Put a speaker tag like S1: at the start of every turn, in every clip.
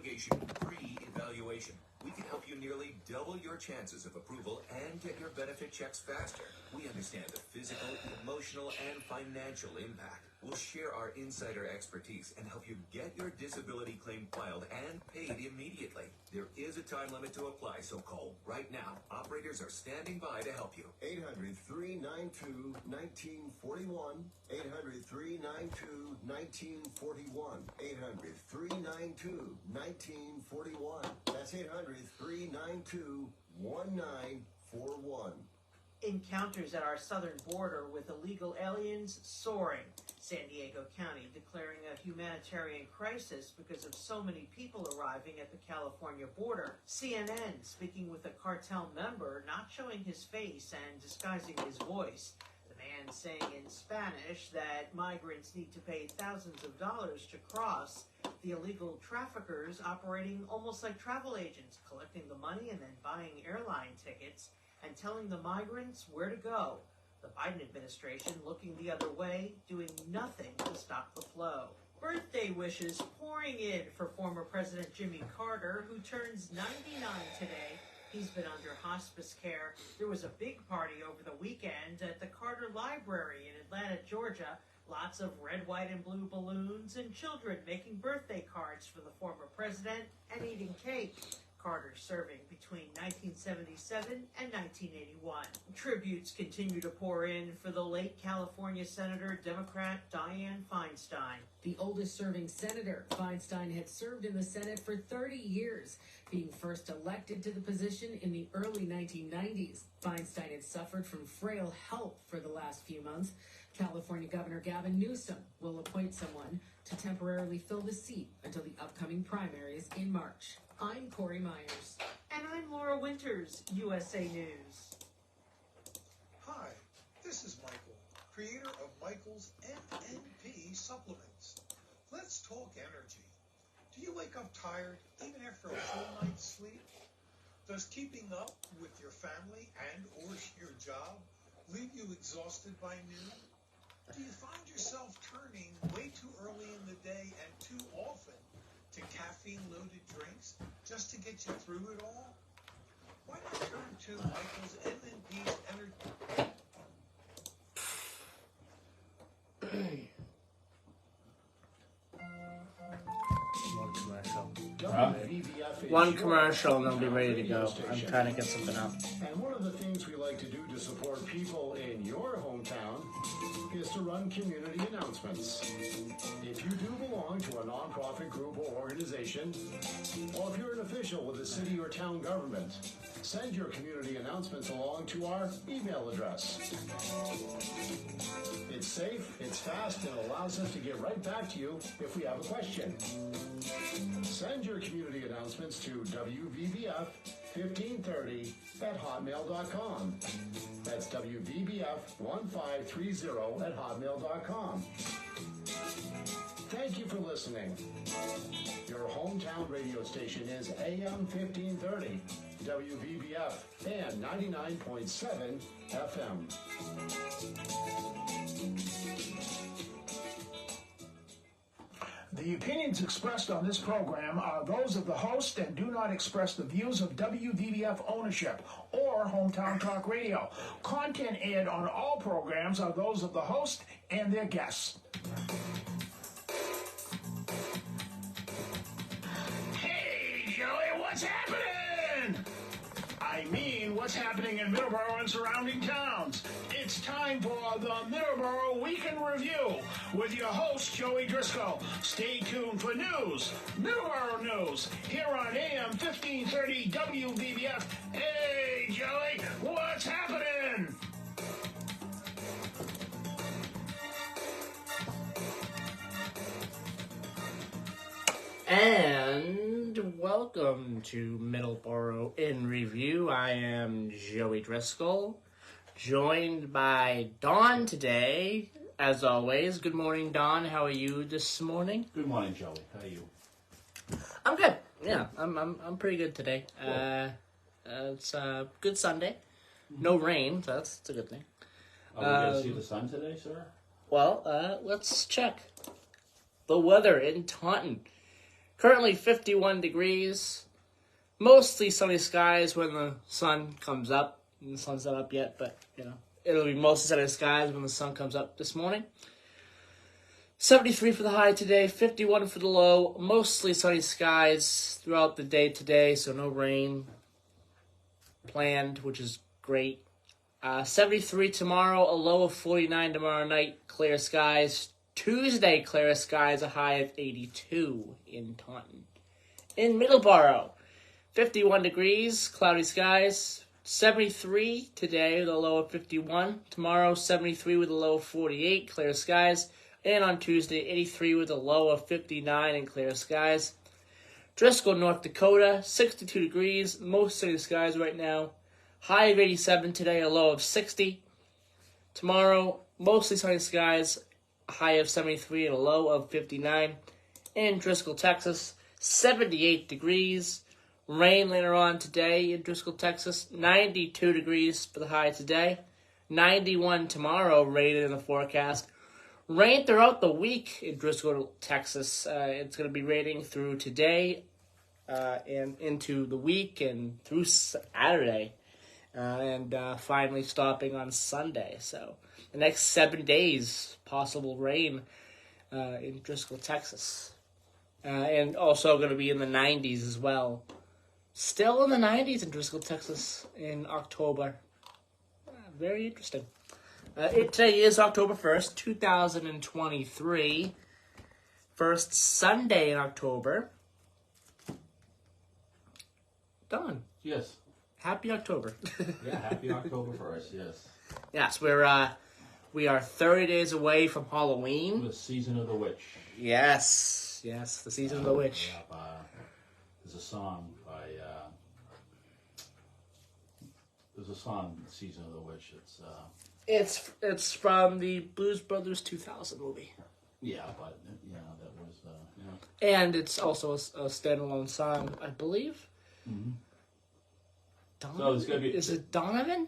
S1: obligation pre-evaluation. We can help you nearly double your chances of approval and get your benefit checks faster. We understand the physical, emotional, and financial impact. We'll share our insider expertise and help you get your disability claim filed and paid immediately. There is a time limit to apply, so call right now. Operators are standing by to help you.
S2: 800-392-1941. 800-392-1941. 800-392-1941. That's 800-392-1941.
S3: Encounters at our southern border with illegal aliens soaring. San Diego County declaring a humanitarian crisis because of so many people arriving at the California border. CNN speaking with a cartel member, not showing his face and disguising his voice. The man saying in Spanish that migrants need to pay thousands of dollars to cross. The illegal traffickers operating almost like travel agents, collecting the money and then buying airline tickets and telling the migrants where to go. The Biden administration looking the other way, doing nothing to stop the flow. Birthday wishes pouring in for former President Jimmy Carter, who turns 99 today. He's been under hospice care. There was a big party over the weekend at the Carter Library in Atlanta, Georgia. Lots of red, white, and blue balloons and children making birthday cards for the former president and eating cake. Carter serving between 1977 and 1981. Tributes continue to pour in for the late California Senator, Democrat Dianne Feinstein.
S4: The oldest serving senator, Feinstein had served in the Senate for 30 years, being first elected to the position in the early 1990s. Feinstein had suffered from frail health for the last few months. California Governor Gavin Newsom will appoint someone to temporarily fill the seat until the upcoming primaries in March. I'm Corey Myers.
S3: And I'm Laura Winters, USA News.
S5: Hi, this is Michael, creator of Michael's MNP supplements. Let's talk energy. Do you wake up tired even after a full night's sleep? Does keeping up with your family and or your job leave you exhausted by noon? Do you find yourself turning way too early in the day and too often to caffeine-loaded drinks just to get you through it all? Why not turn to Michael's MNP's energy?
S6: One commercial and they'll be ready to go. I'm trying to get something up.
S2: And one of the things we like to do to support people in your hometown is to run community announcements. If you do belong to a nonprofit group or organization, or if you're an official with a city or town government, send your community announcements along to our email address. It's safe, it's fast, and allows us to get right back to you if we have a question. Send your community announcements to WVBF1530@hotmail.com. That's WVBF1530@hotmail.com. Thank you for listening. Your hometown radio station is AM 1530, WVBF, and 99.7 FM.
S7: The opinions expressed on this program are those of the host and do not express the views of WVBF ownership or Hometown Talk Radio. Content aired on all programs are those of the host and their guests. Hey, Joey, what's happening? I mean, what's happening in Middleboro and surrounding towns? It's time for the Middleboro Week in Review with your host, Joey Driscoll. Stay tuned for news, Middleboro news, here on AM 1530 WVBF. Hey, Joey, what's happening?
S6: And welcome to Middleboro in Review. I am Joey Driscoll, joined by Dawn today, as always. Good morning, Dawn. How are you this morning?
S8: Good morning, Joey. How are you?
S6: I'm good. Yeah, I'm pretty good today. It's a good Sunday. No rain, so that's a good thing.
S8: Are we going to see the sun today, sir?
S6: Well, let's check the weather in Taunton. Currently 51 degrees. Mostly sunny skies when the sun comes up. And the sun's not up yet, but, it'll be mostly sunny skies when the sun comes up this morning. 73 for the high today, 51 for the low. Mostly sunny skies throughout the day today, so no rain planned, which is great. 73 tomorrow, a low of 49 tomorrow night, clear skies. Tuesday, clear skies, a high of 82 in Taunton. In Middleboro, 51 degrees, cloudy skies. 73 today with a low of 51. Tomorrow, 73 with a low of 48, clear skies. And on Tuesday, 83 with a low of 59 and clear skies. Driscoll, North Dakota, 62 degrees, most sunny skies right now. High of 87 today, a low of 60. Tomorrow, mostly sunny skies, a high of 73 and a low of 59. In Driscoll, Texas, 78 degrees. Rain later on today in Driscoll, Texas. 92 degrees for the high today. 91 tomorrow, rated in the forecast. Rain throughout the week in Driscoll, Texas. It's going to be raining through today and into the week and through Saturday. And finally stopping on Sunday. So the next 7 days, possible rain in Driscoll, Texas. And also going to be in the 90s as well. Still in the 90s in Driscoll, Texas in October. Very interesting. Today is October 1st, 2023. First Sunday in October. Don.
S8: Yes.
S6: Happy October.
S8: Yeah, happy October 1st, yes.
S6: Yes, we are 30 days away from Halloween.
S8: The season of the witch.
S6: Yes, the season of the witch.
S8: Yeah, there's a song by, Season of the Witch.
S6: It's from the Blues Brothers 2000 movie.
S8: Yeah, but, that was,
S6: And it's also a standalone song, I believe.
S8: Mm-hmm.
S6: Donovan?
S8: So it's gonna be.
S6: Is it Donovan?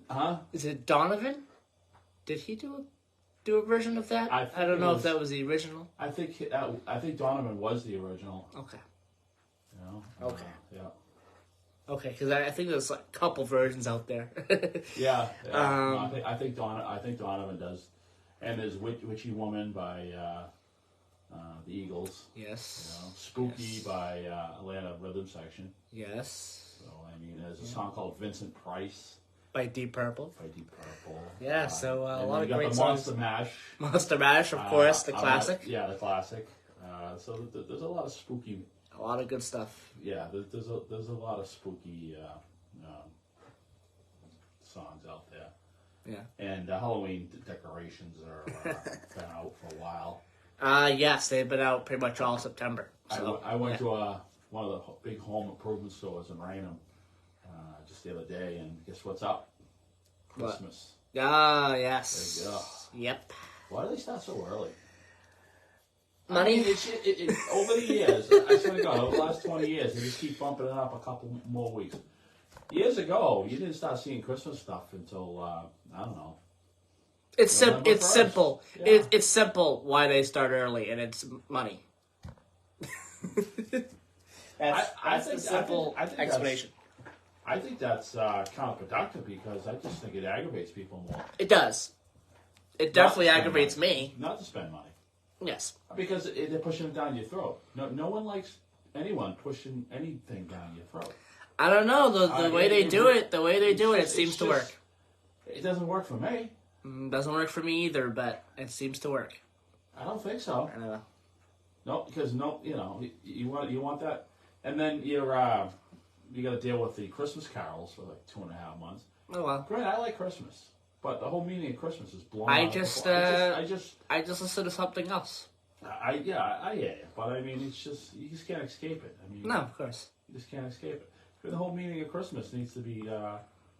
S8: Huh?
S6: Is it Donovan? Did he do a version of that?
S8: I
S6: don't know if that was the original.
S8: I think Donovan was the original.
S6: Okay.
S8: Okay. Yeah.
S6: Okay, because I think there's like a couple versions out there.
S8: Yeah. No, I think Donovan does, and there's Witchy Woman by the Eagles.
S6: Yes.
S8: Spooky by Atlanta Rhythm Section.
S6: Yes.
S8: So there's a song called Vincent Price
S6: by Deep Purple.
S8: Yeah.
S6: So a
S8: and
S6: lot
S8: you
S6: of
S8: got
S6: great
S8: the
S6: songs.
S8: Monster Mash,
S6: of course, the classic.
S8: The classic. So there's a lot of spooky.
S6: A lot of good stuff.
S8: Yeah, there's a lot of spooky songs out there.
S6: Yeah.
S8: And Halloween decorations are been out for a while.
S6: Yes, they've been out pretty much all September. So,
S8: I went to one of the big home improvement stores in Raynham just the other day, and guess what's up? Christmas.
S6: Ah, yes.
S8: There you go.
S6: Yep.
S8: Why do they start so early?
S6: Money?
S8: I mean, over the years, I swear to God, over the last 20 years, they just keep bumping it up a couple more weeks. Years ago, you didn't start seeing Christmas stuff until, I don't know.
S6: It's simple.
S8: Yeah.
S6: It's simple why they start early, and it's money. That's the simple explanation.
S8: I think that's counterproductive because I just think it aggravates people more.
S6: It does. It definitely aggravates me.
S8: Not to spend money.
S6: Yes.
S8: Because they're pushing it down your throat. No one likes anyone pushing anything down your throat.
S6: I don't know the way they do it. The way they do it seems to work.
S8: It doesn't work for me.
S6: Doesn't work for me either, but it seems to work.
S8: I don't think so.
S6: I don't know.
S8: No, because you want that, and then you got to deal with the Christmas carols for like 2.5 months.
S6: Oh well.
S8: Great, I like Christmas, but the whole meaning of Christmas is blown.
S6: I
S8: out
S6: just listen to something else.
S8: I hear you, but I mean, it's just you just can't escape it. I mean,
S6: No, of course.
S8: You just can't escape it. The whole meaning of Christmas needs to be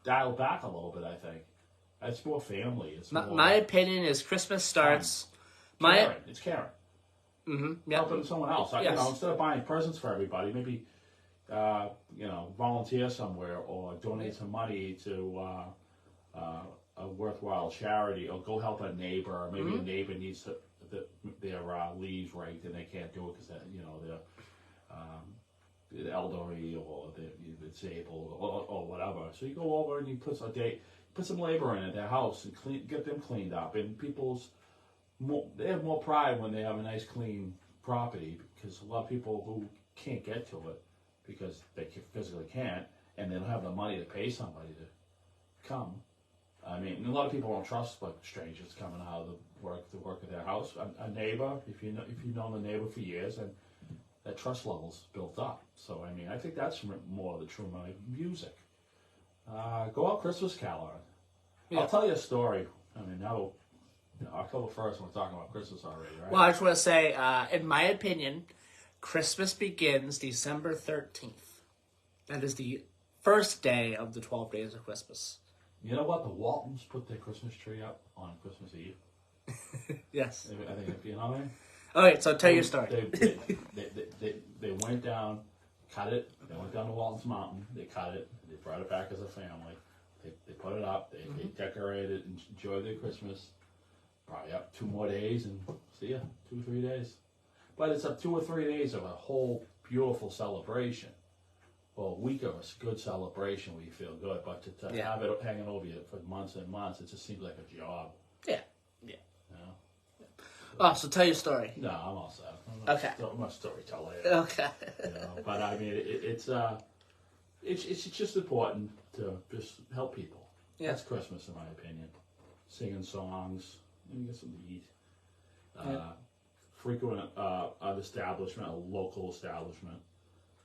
S8: dialed back a little bit. I think it's more family. It's more.
S6: My opinion is Christmas starts.
S8: It's caring.
S6: Mm-hmm. Yep.
S8: Helping someone else.
S6: Yes.
S8: Instead of buying presents for everybody, maybe volunteer somewhere or donate some money to a worthwhile charity, or go help a neighbor. Or maybe a neighbor needs their leaves raked and they can't do it because the elderly or the disabled or whatever. So you go over and you put some labor in at their house and get them cleaned up. And they have more pride when they have a nice clean property, because a lot of people who can't get to it because they physically can't, and they don't have the money to pay somebody to come. I mean, a lot of people don't trust like strangers coming out of the work at their house. A neighbor, if you've known the neighbor for years, and that trust level's built up. So I mean, I think that's more of the true money. Music. Go out Christmas caroling. Yeah. I'll tell you a story. I mean, now, October 1st, we're talking about Christmas already, right?
S6: Well, I just want to say, in my opinion, Christmas begins December 13th. That is the first day of the 12 days of Christmas.
S8: You know what? The Waltons put their Christmas tree up on Christmas Eve.
S6: Yes.
S8: I think, you know what I mean?
S6: Okay, so tell your story.
S8: They went down, cut it. They went down to Walton's Mountain. They cut it. They brought it back as a family. They put it up. They decorated it and enjoyed their Christmas. Probably up 2 more days and see ya. 2 or 3 days. But it's up 2 or 3 days of a whole beautiful celebration. Well, a week of a good celebration where you feel good. But to have it hanging over you for months and months, it just seems like a job.
S6: Yeah.
S8: You know?
S6: Oh, so tell your story.
S8: No, I'm all set. I'm a storyteller.
S6: Okay.
S8: But I mean, it's just important to just help people.
S6: Yeah.
S8: That's Christmas, in my opinion. Singing songs, maybe get something to eat. Frequent an establishment, a local establishment.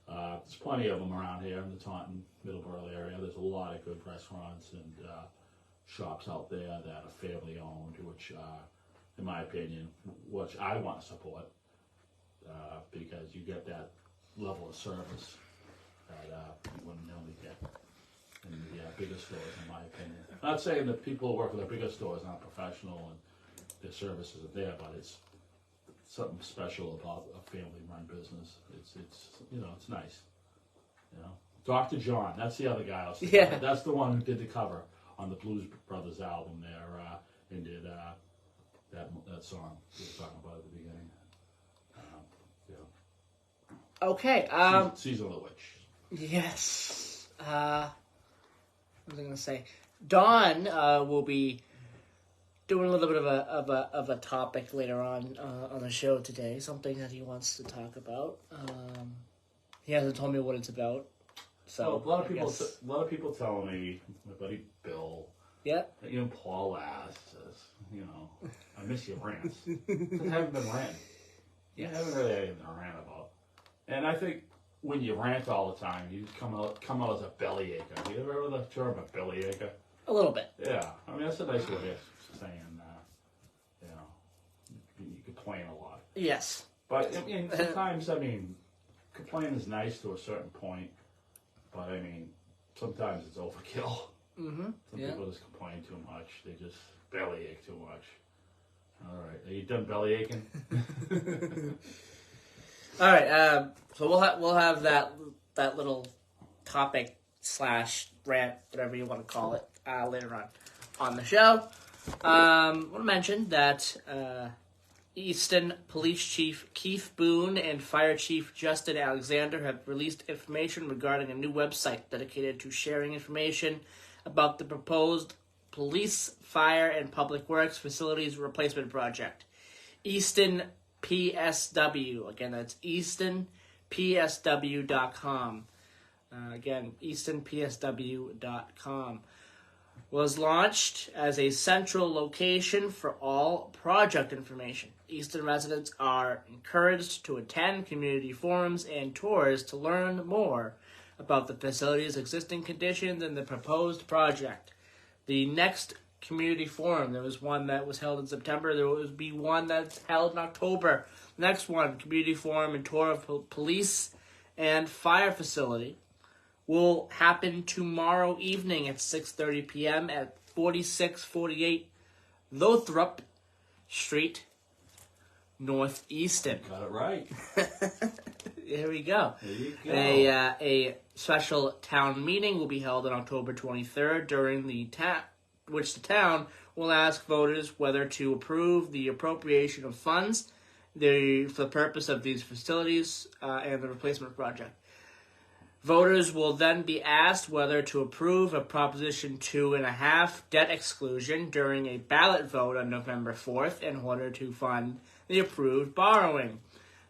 S8: There's plenty of them around here in the Taunton, Middleboro area. There's a lot of good restaurants and shops out there that are family owned, which, in my opinion, which I want to support, because you get that level of service that you wouldn't normally get in the bigger stores, in my opinion. I'm not saying that people who work for the bigger stores aren't professional and their services are there, but it's something special about a family-run business. It's it's nice. Dr. John, that's the other guy. That's the one who did the cover on the Blues Brothers album there, and did that song we were talking about at the beginning.
S6: Okay.
S8: Season of the Witch.
S6: Yes. What was I going to say? Don will be doing a little bit of a topic later on the show today. Something that he wants to talk about. He hasn't told me what it's about. So
S8: a lot of people tell me, my buddy Bill.
S6: Yeah.
S8: Even Paul Lass says, I miss your rants. I haven't been ranting.
S6: Yes.
S8: I haven't really had anything to rant about. And I think when you rant all the time, you come out as a bellyacher. You ever heard of the term a bellyacher?
S6: A little bit.
S8: Yeah. I mean, that's a nice way of saying, you complain a lot.
S6: Yes.
S8: But sometimes, complaining is nice to a certain point. But, sometimes it's overkill.
S6: Mm-hmm.
S8: Some people just complain too much. They just bellyache too much. All right. Are you done bellyaching?
S6: All right. So we'll have that little topic / rant, whatever you want to call it, later on the show. I want to mention that Easton Police Chief Keith Boone and Fire Chief Justin Alexander have released information regarding a new website dedicated to sharing information about the proposed police, fire, and public works facilities replacement project. Easton PSW. Again, that's EastonPSW.com. Again, EastonPSW.com. Was launched as a central location for all project information. Easton residents are encouraged to attend community forums and tours to learn more about the facility's existing conditions and the proposed project. The next community forum, there was one that was held in September. There will be one that's held in October. Next one, community forum and tour of police and fire facility, will happen tomorrow evening at 6:30 p.m. at 4648 Lothrop Street, North Easton.
S8: Got it right.
S6: There we go.
S8: There you go.
S6: A special town meeting will be held on October 23rd, during which the town will ask voters whether to approve the appropriation of funds for the purpose of these facilities and the replacement project. Voters will then be asked whether to approve a Proposition 2.5 debt exclusion during a ballot vote on November 4th in order to fund the approved borrowing.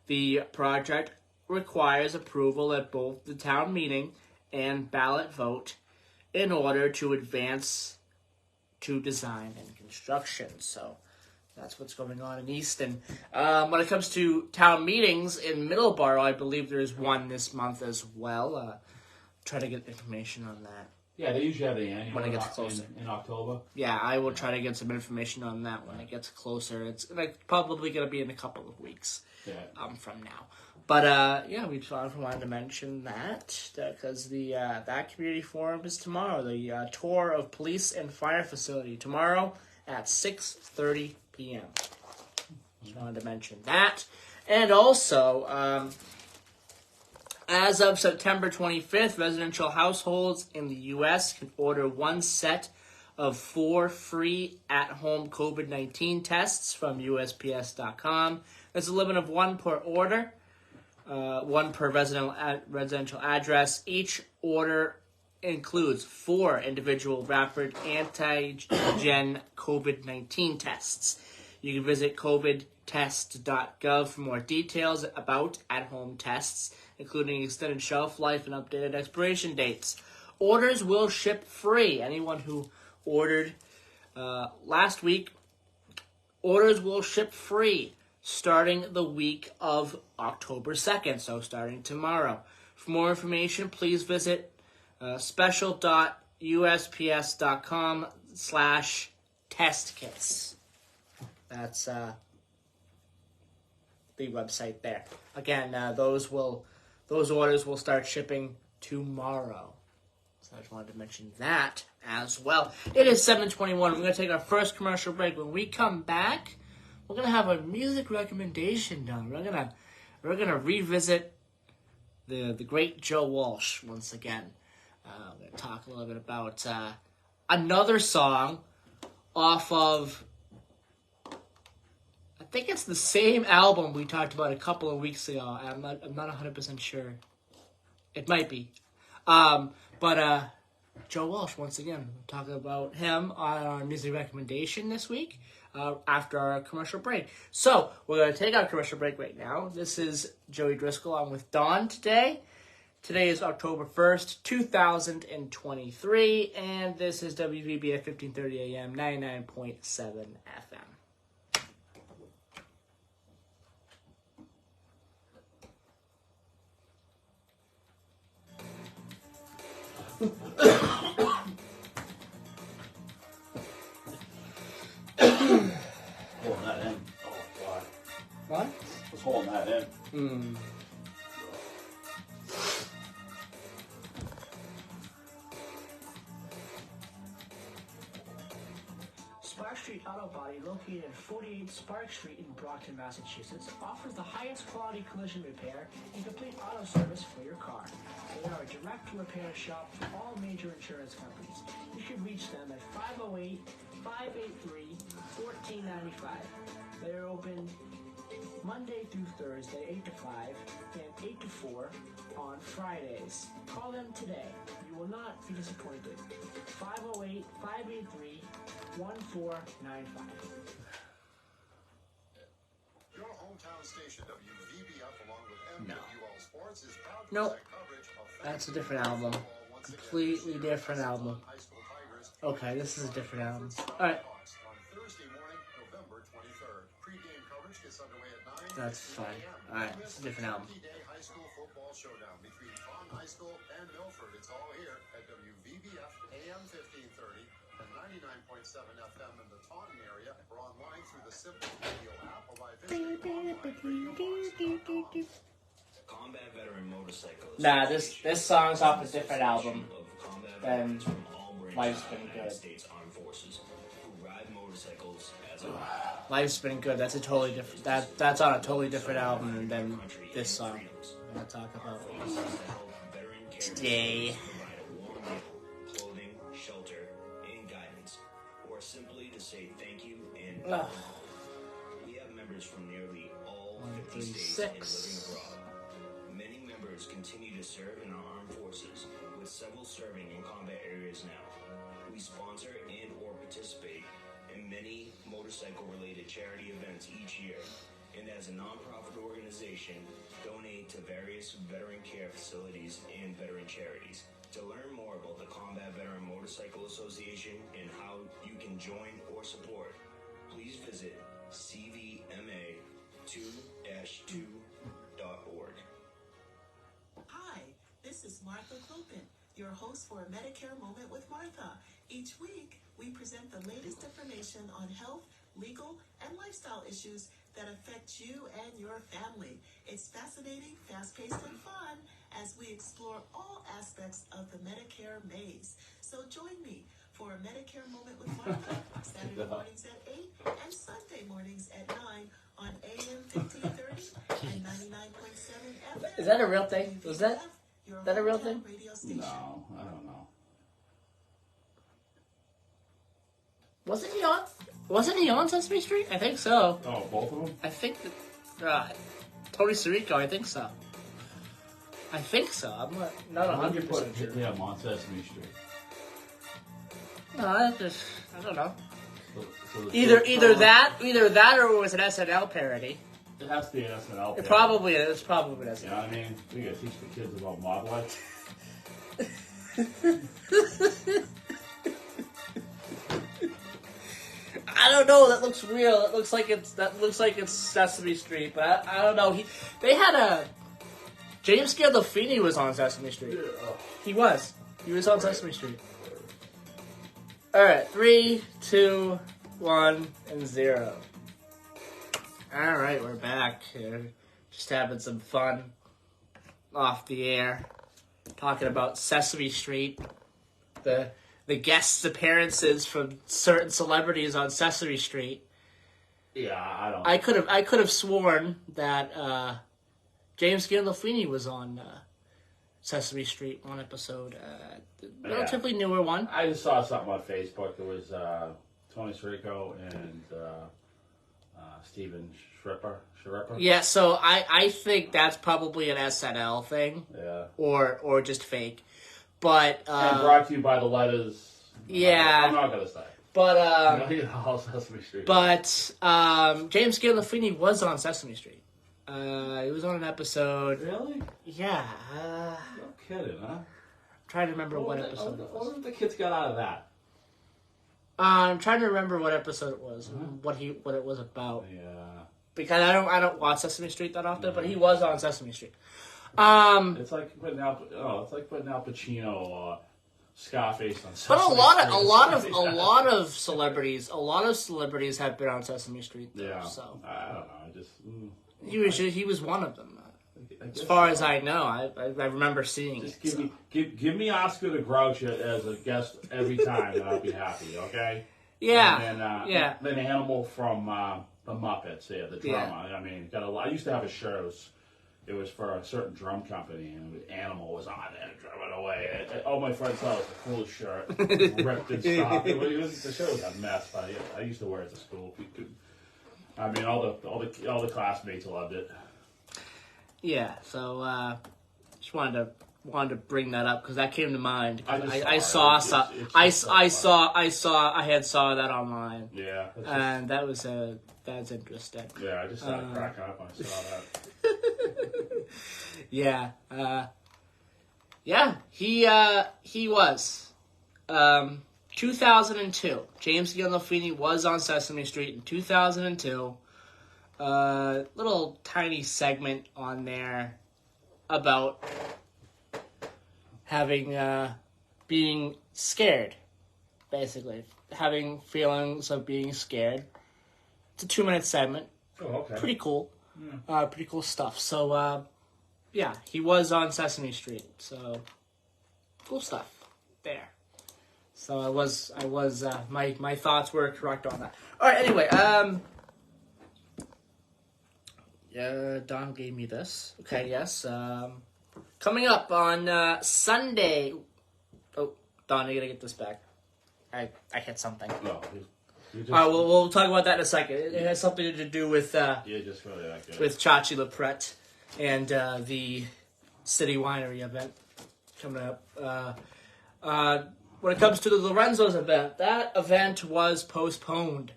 S6: The project requires approval at both the town meeting and ballot vote in order to advance to design and construction. So that's what's going on in Easton. When it comes to town meetings in Middleboro, I believe there's one this month as well. Try to get information on that.
S8: Yeah, they usually have the annual
S6: When it gets closer.
S8: in October.
S6: Yeah, I will try to get some information on that when it gets closer. It's probably going to be in a couple of weeks from now. But yeah, we just wanted to mention that because the that community forum is tomorrow. The tour of police and fire facility tomorrow at 6:30 p.m. Just wanted to mention that, and also as of September 25th, residential households in the U.S. can order one set of 4 free at-home COVID-19 tests from USPS.com. There's a limit of 1 per order. One per residential address. Each order includes 4 individual rapid antigen COVID-19 tests. You can visit covidtest.gov for more details about at-home tests, including extended shelf life and updated expiration dates. Orders will ship free. Anyone who ordered last week, orders will ship free starting the week of October 2nd, so starting tomorrow. For more information, please visit special.usps.com/testkits. That's the website there. Again, those orders will start shipping tomorrow. So I just wanted to mention that as well. It is 7:21. We're going to take our first commercial break. When we come back, we're gonna have a music recommendation done. We're gonna revisit the great Joe Walsh once again. We're gonna talk a little bit about another song off of, I think it's the same album we talked about a couple of weeks ago. I'm not 100% sure. It might be, but Joe Walsh once again. We're talking about him on our music recommendation this week. After our commercial break. So, we're going to take our commercial break right now. This is Joey Driscoll. I'm with Dawn today. Today is October 1st, 2023, and this is WVBF 1530 AM, 99.7 FM.
S8: Holding that in. Oh, God.
S6: What?
S8: Just holding that in.
S9: Spark Street Auto Body, located at 48 Spark Street in Brockton, Massachusetts, offers the highest quality collision repair and complete auto service for your car. They are a direct repair shop for all major insurance companies. You can reach them at 508-583-1495. They are open Monday through Thursday, 8 to 5, and 8 to 4 on Fridays. Call them today. You will not be disappointed. 508-583-1495.
S2: Your hometown station, WVBF, along with MWL Sports, is proud to
S6: Nope.
S2: present coverage of
S6: That's a different album. Completely different album. Okay, this is a different album. Alright.
S2: On Thursday morning, November 23rd. Pre-game coverage gets underway at 9.
S6: That's fine. Alright, it's a different album.
S2: Day high school football showdown between Taunton High School and Milford. It's all here at WVBF AM 1530 and 99.7 FM in the Taunton area, or online through the Simple Radio app or by visiting onlineradiobox.com.
S1: Combat veteran motorcyclists.
S6: Nah, this song's off a different album than Life's Been Good.
S1: States Armed Forces who ride motorcycles as a
S6: Life's Been Good. That's a totally different. That's on a totally different album than this song. I'm gonna talk about today.
S1: provide a warm meal, clothing, shelter, and guidance, or simply to say thank you and we have members from nearly all
S6: 6.
S10: Many members continue to serve in our armed forces, with several serving in combat areas now. We sponsor and or participate in many motorcycle-related charity events each year, and as a nonprofit organization, donate to various veteran care facilities and veteran charities. To learn more about the Combat Veteran Motorcycle Association and how you can join or support, please visit cvma2-2.org.
S11: Hi, this is Martha Clopin, your host for Medicare Moment with Martha. Each week, we present the latest information on health, legal, and lifestyle issues that affect you and your family. It's fascinating, fast-paced, and fun as we explore all aspects of the Medicare maze. So join me for a Medicare Moment with Martha, Saturday mornings at 8 and Sunday mornings at 9 on AM 1530 and 99.7 FM.
S6: Is that a real thing? Was that a real thing?
S8: No, I don't know.
S6: Wasn't he on Sesame Street? I think so.
S8: Oh, both of them?
S6: I think that Tony Sirico, I think so. I'm not
S8: How did you
S6: 100%
S8: put
S6: sure.
S8: him on Sesame Street?
S6: No, I don't know.
S8: So
S6: Either that or it was an SNL parody.
S8: It has to be an SNL.
S6: It probably is. Probably an SNL.
S8: You know what I mean? We gotta teach the kids about mob life.
S6: I don't know. That looks real. That looks like it's Sesame Street, but I don't know. They had a James Gandolfini was on Sesame Street. He was on Sesame Street. All right, 3, 2, 1, and 0. All right, we're back. Just having some fun off the air, talking about Sesame Street. The guest appearances from certain celebrities on Sesame Street.
S8: Yeah, I don't.
S6: I could have sworn that James Gandolfini was on Sesame Street one episode, relatively newer one.
S8: I just saw something on Facebook. It was Tony Sirico and Steven Schrepper.
S6: Yeah, so I think that's probably an SNL thing.
S8: Yeah.
S6: Or just fake. But
S8: and brought to you by the letters.
S6: Yeah.
S8: I'm not gonna say.
S6: But
S8: all Sesame Street.
S6: But James Gandolfini was on Sesame Street. He was on an episode.
S8: Really?
S6: Yeah.
S8: No kidding, huh?
S6: I'm trying to remember what episode it was.
S8: What the kids got out of that?
S6: I'm trying to remember what episode it was, what it was about.
S8: Yeah.
S6: Because I don't watch Sesame Street that often, but he was on Sesame Street.
S8: It's like putting Al Pacino or Scarface on Sesame
S6: But
S8: Street.
S6: a lot of celebrities have been on Sesame Street though,
S8: Yeah.
S6: so
S8: I don't know. I just
S6: he was one of them. As far as I know, I remember seeing
S8: just
S6: it.
S8: give me Oscar the Grouch as a guest every time, and I'll be happy. Okay.
S6: Yeah.
S8: And then,
S6: yeah.
S8: Then Animal from the Muppets. Yeah, the drummer. I mean, I used to have a shirt. It was for a certain drum company, and Animal was on there drumming away. All my friends thought it was the coolest shirt, ripped and stuff. The show was a mess, but I used to wear it to school. I mean, all the classmates loved it.
S6: Yeah, so just wanted to bring that up because that came to mind. I had saw that online.
S8: Yeah,
S6: and that's interesting.
S8: Yeah, I just started cracking up when I saw that.
S6: Yeah, he was. 2002. James Gandolfini was on Sesame Street in 2002. Little tiny segment on there about having being scared, basically having feelings of being scared. It's a 2-minute segment.
S8: Oh, okay.
S6: Pretty cool.
S8: Yeah.
S6: Pretty cool stuff. So, yeah, he was on Sesame Street. So, cool stuff there. So my thoughts were correct on that. All right. Anyway, yeah, Don gave me this. Okay. Yes. Coming up on Sunday. Oh, Don, I gotta get this back. I hit something.
S8: No,
S6: we'll talk about that in a second. It has something to do with
S8: You're just really that good.
S6: with Chachi LaPrette and the City Winery event coming up. When it comes to the Lorenzo's event, that event was postponed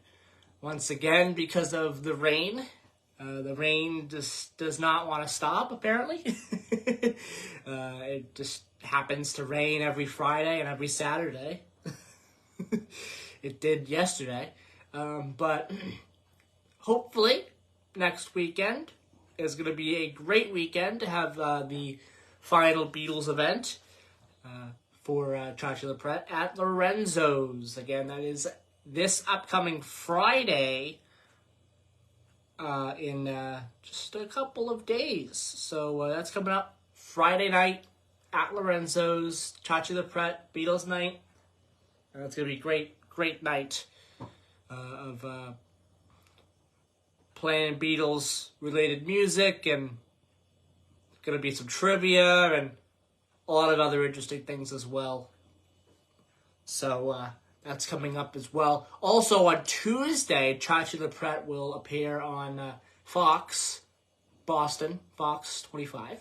S6: once again because of the rain. The rain just does not want to stop, apparently. It just happens to rain every Friday and every Saturday. It did yesterday. But hopefully next weekend is going to be a great weekend to have the final Beatles event for Chachi LaPrette at Lorenzo's. Again, that is this upcoming Friday in just a couple of days. So that's coming up Friday night at Lorenzo's, Chachi LaPrette, Beatles night. It's going to be a great night of playing Beatles-related music, and going to be some trivia and a lot of other interesting things as well. So that's coming up as well. Also on Tuesday, Chachi LaPrette will appear on Fox, Boston, Fox 25.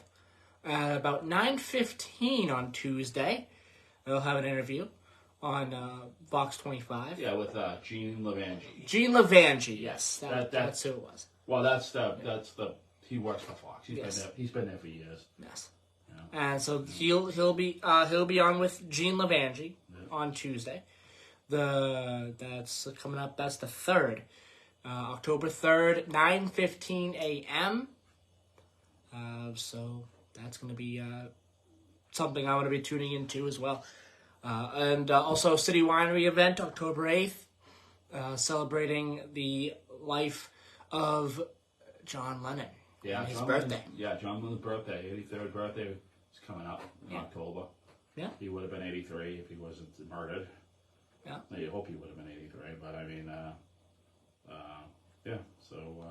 S6: At about 9:15 on Tuesday, they'll have an interview on Fox 25.
S8: Yeah, with Gene Levangie.
S6: Gene Levangie, yes, that's who it was.
S8: Well, that's the he works for Fox. He's been there for years.
S6: Yes. Yeah. And so he'll be on with Gene Levangie on Tuesday. That's coming up. That's the 3rd, October 3rd, 9:15 a.m. So that's going to be something I want to be tuning into as well. And also City Winery event, October 8th, celebrating the life of John Lennon.
S8: Yeah,
S6: his birthday.
S8: John Lennon's birthday, 83rd birthday, is coming up in October.
S6: Yeah.
S8: He would have been 83 if he wasn't murdered.
S6: Yeah.
S8: I hope he would have been 83, but I mean, so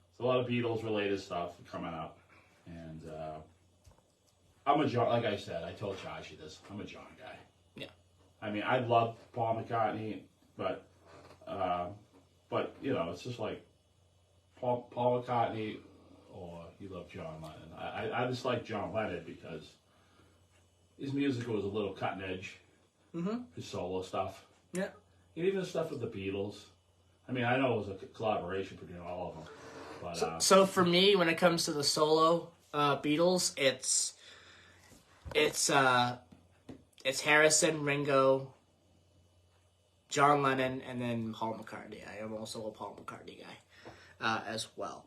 S8: it's a lot of Beatles-related stuff coming up. And I'm a John, like I said, I told Chachi this, I'm a John guy.
S6: Yeah.
S8: I mean, I love Paul McCartney, but you know, it's just like Paul McCartney, or you love John Lennon. I just like John Lennon because his music was a little cutting edge.
S6: Mm-hmm.
S8: His solo stuff.
S6: Yeah.
S8: And even the stuff with the Beatles. I mean, I know it was a collaboration between all of them. But,
S6: so for me, when it comes to the solo Beatles, it's Harrison, Ringo, John Lennon, and then Paul McCartney. I am also a Paul McCartney guy as well.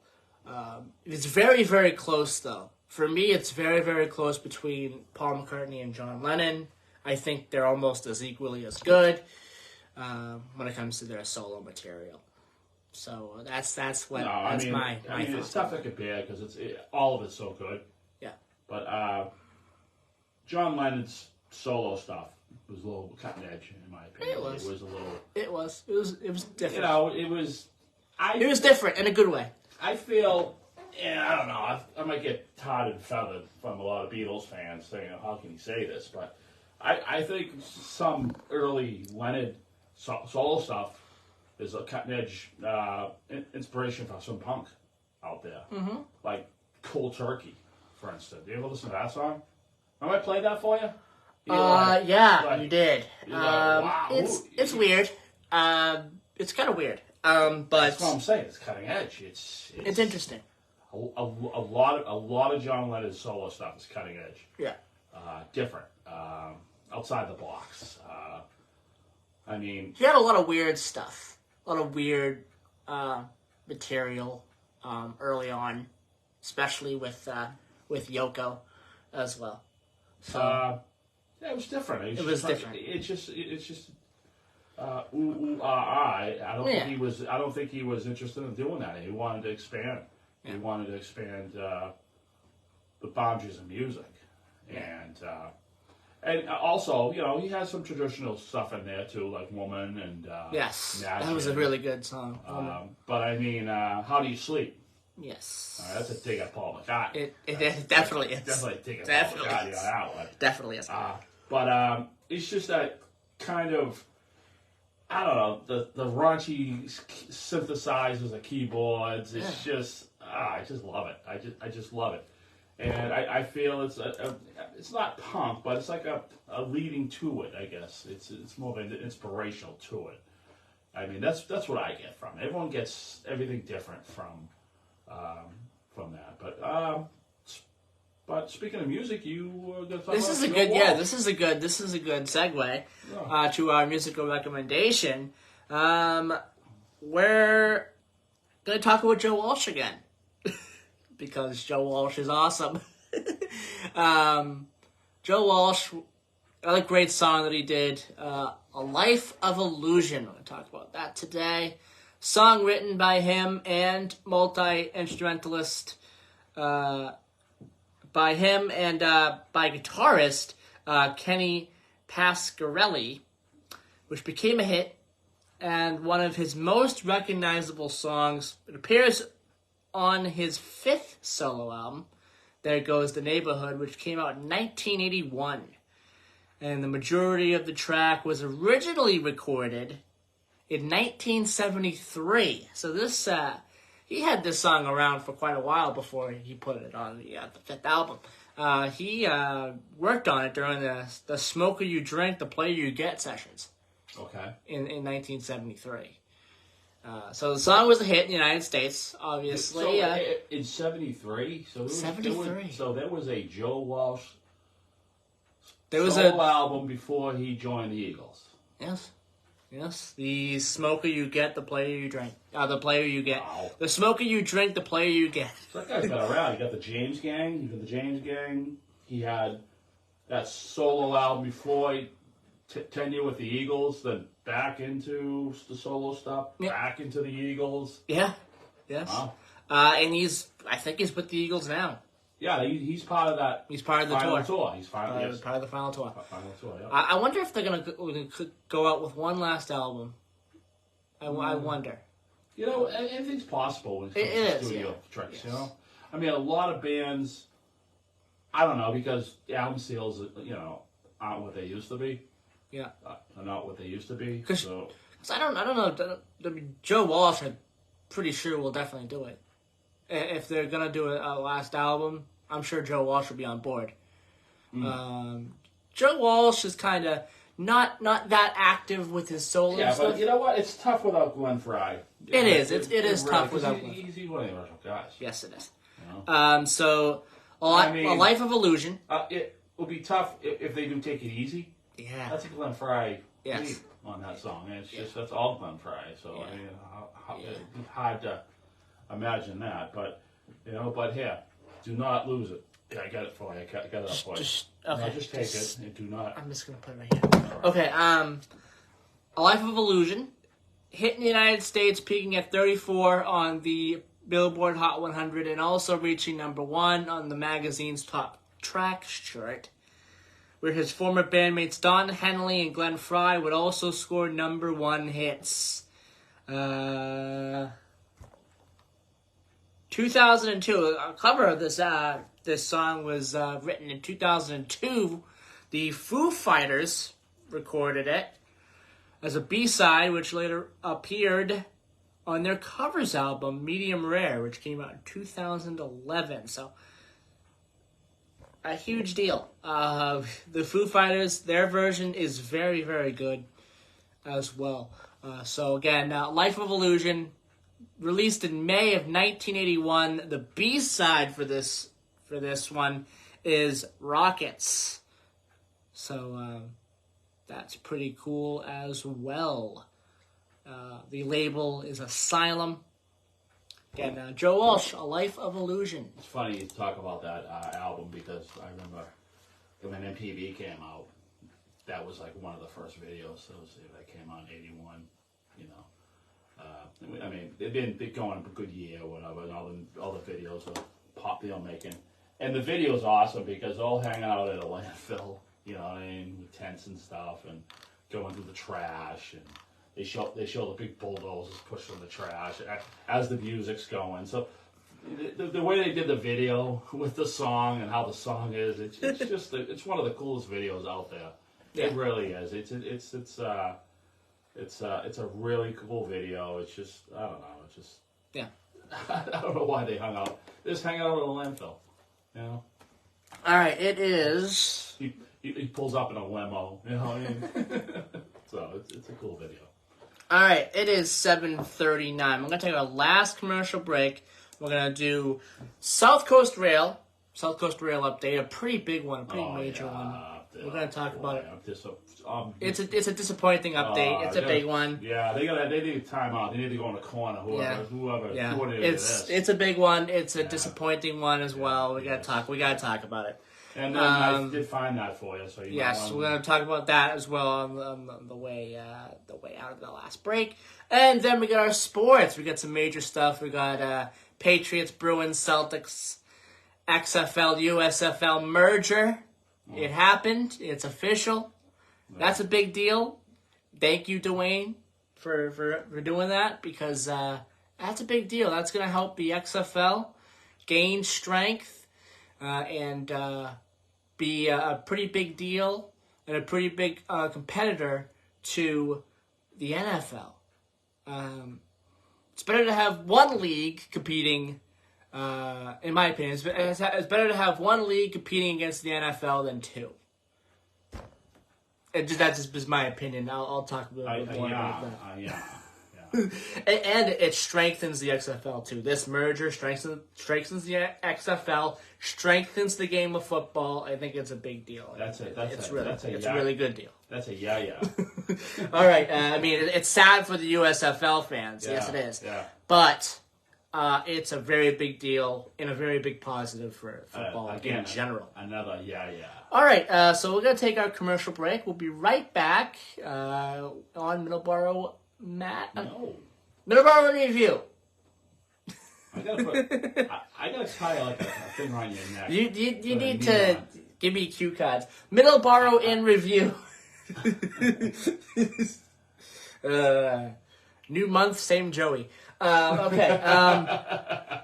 S6: It's very, very close, though. For me, it's very, very close between Paul McCartney and John Lennon. I think they're almost as equally as good when it comes to their solo material. So that's my
S8: it's tough to compare because all of it's so good.
S6: Yeah.
S8: But John Lennon's solo stuff was a little cutting edge, in my opinion. It was different.
S6: You know,
S8: it was
S6: different in a good way.
S8: I feel, I don't know, I might get tarred and feathered from a lot of Beatles fans saying, how can you say this? But I think some early Lennon solo stuff is a cutting edge inspiration for some punk out there.
S6: Mm-hmm.
S8: Like Cold Turkey, for instance. Do you ever listen to that song? Have I played that for you?
S6: You did.
S8: Wow.
S6: It's weird. It's kind of weird. But
S8: that's what I'm saying. It's cutting edge. It's
S6: interesting.
S8: A lot of John Lennon's solo stuff is cutting edge.
S6: Yeah.
S8: Different. Outside the box. I mean,
S6: he had a lot of weird stuff. A lot of weird material early on, especially with Yoko as well. So
S8: it was different.
S6: It was different.
S8: It's just I don't think he was interested in doing that. He wanted to expand. Yeah. He wanted to expand the boundaries of music, and also, you know, he has some traditional stuff in there too, like "Woman" and
S6: yes,
S8: Magic.
S6: That was a really good song.
S8: But I mean, "How Do You Sleep"?
S6: Yes,
S8: that's a dig at Paul McCartney.
S6: It definitely is.
S8: Definitely a dig at Paul McCartney on that one.
S6: Definitely is.
S8: But it's just that kind of I don't know, the raunchy synthesizers, the keyboards. It's just, I just love it. I just love it. And I feel it's not punk, but it's like a leading to it, I guess. It's more of an inspirational to it. I mean, that's what I get from it. Everyone gets everything different from that. But speaking of music, you going to talk
S6: This
S8: about
S6: is a
S8: Joe
S6: good,
S8: Walsh.
S6: yeah. This is a good segue to our musical recommendation. We're gonna talk about Joe Walsh again because Joe Walsh is awesome. Joe Walsh, another great song that he did, "A Life of Illusion." We're gonna talk about that today. Song written by him and multi-instrumentalist. By him and by guitarist Kenny Pasquarelli, which became a hit and one of his most recognizable songs. It appears on his 5th solo album, There Goes the Neighborhood, which came out in 1981. And the majority of the track was originally recorded in 1973. So this he had this song around for quite a while before he put it on the 5th album. He worked on it during the Smoker You Drink, the Player You Get sessions.
S8: Okay.
S6: In 1973. So the song was a hit in the United States, obviously.
S8: So in 73? So
S6: 73.
S8: So there was a Joe Walsh
S6: there was
S8: solo album before he joined the Eagles.
S6: Yes. The Smoker You Get, the Player You Drink. The Player You Get.
S8: Wow.
S6: The Smoker You Drink, the Player You Get.
S8: So that guy's been around. You got the James Gang. He had that solo album before he tenure with the Eagles, then back into the solo stuff, back into the Eagles.
S6: Yeah. Yes.
S8: Wow.
S6: And I think he's with the Eagles now.
S8: Yeah, he's part of that.
S6: He's part of the
S8: final
S6: tour.
S8: He's
S6: part of the final tour.
S8: Final tour. Yeah.
S6: I wonder if they're gonna go out with one last album. I wonder.
S8: You know, anything's possible when it comes to studio tracks.
S6: Yes.
S8: You know, I mean, a lot of bands. I don't know, because album sales, aren't what they used to be.
S6: Yeah,
S8: are not what they used to be.
S6: So I don't know. I mean, Joe Walsh, I'm pretty sure will definitely do it. If they're gonna do a last album, I'm sure Joe Walsh will be on board. Joe Walsh is kind of not that active with his solo stuff.
S8: Yeah, but you know what? It's tough without Glenn Fry.
S6: It is. It is
S8: really,
S6: tough without Glenn.
S8: He's one of the original guys.
S6: Yes, it is.
S8: You know?
S6: So a Life of Illusion.
S8: It will be tough if they do Take It Easy.
S6: Yeah,
S8: that's a Glenn Fry
S6: lead
S8: on that song. It's just that's all Glenn Fry. So I mean, it's hard to imagine that. But but here, do not lose it. Yeah, I got it for you. I got it up for you. Just take it and do not.
S6: I'm just gonna put it right here. Okay. A Life of Illusion hit in the United States, peaking at 34 on the Billboard Hot 100, and also reaching number 1 on the magazine's top tracks chart, where his former bandmates Don Henley and Glenn Fry would also score number 1 hits. 2002, a cover of this song was written in 2002. The Foo Fighters recorded it as a B-side, which later appeared on their covers album, Medium Rare, which came out in 2011. So, a huge deal. The Foo Fighters, their version is very, very good as well. So again, Life of Illusion, released in May of 1981. The B-side for this one is Rockets. So that's pretty cool as well. The label is Asylum. Again, Joe Walsh, A Life of Illusion.
S8: It's funny you talk about that album, because I remember when MTV came out, that was like one of the first videos that came out in 81, I mean, they've been going a good year or whatever, and all the videos are pop they're making. And the video's awesome because they're all hanging out at a landfill, with tents and stuff, and going through the trash, and they show the big bulldozers pushing the trash as the music's going. So the way they did the video with the song and how the song is, it's just it's one of the coolest videos out there. Yeah. It really is. It's It's a really cool video. It's just, I don't know. It's just,
S6: Yeah.
S8: I don't know why they hung out. They just hang out at a landfill. You know?
S6: All right, it is.
S8: He pulls up in a limo. You know what I mean? So it's a cool video.
S6: All right, it is 7:39. We're gonna take our last commercial break. We're gonna do South Coast Rail update, a pretty big one, a pretty major one. We're gonna talk about it. It's a disappointing update. It's a big one.
S8: Yeah, they need time out. They need to go in the corner. Whoever.
S6: It's a big one. It's a disappointing one as well. We gotta talk about it.
S8: And then I did find that for you. So
S6: yes, we're gonna talk about that as well on the way out of the last break. And then we got our sports. We got some major stuff. We got Patriots, Bruins, Celtics, XFL, USFL merger. It happened. It's official. That's a big deal. Thank you, Dwayne, for doing that, because that's a big deal. That's going to help the XFL gain strength and be a pretty big deal and a pretty big competitor to the NFL. It's better to have one league competing. In my opinion, it's better to have one league competing against the NFL than two. That's just my opinion. I'll talk a little bit more about that. And it strengthens the XFL too. This merger strengthens the XFL, strengthens the game of football. I think it's a big deal. It's a really good deal.
S8: That's a yeah.
S6: All right. I mean, it's sad for the USFL fans.
S8: Yeah,
S6: yes, it is.
S8: Yeah.
S6: But it's a very big deal and a very big positive for football in general.
S8: Another yeah.
S6: All right, so we're going to take our commercial break. We'll be right back on Middleboro Middleboro Review.
S8: I gotta tie like a thing around your neck.
S6: You need to give me cue cards. Middleboro in Review. New month, same Joey. Okay.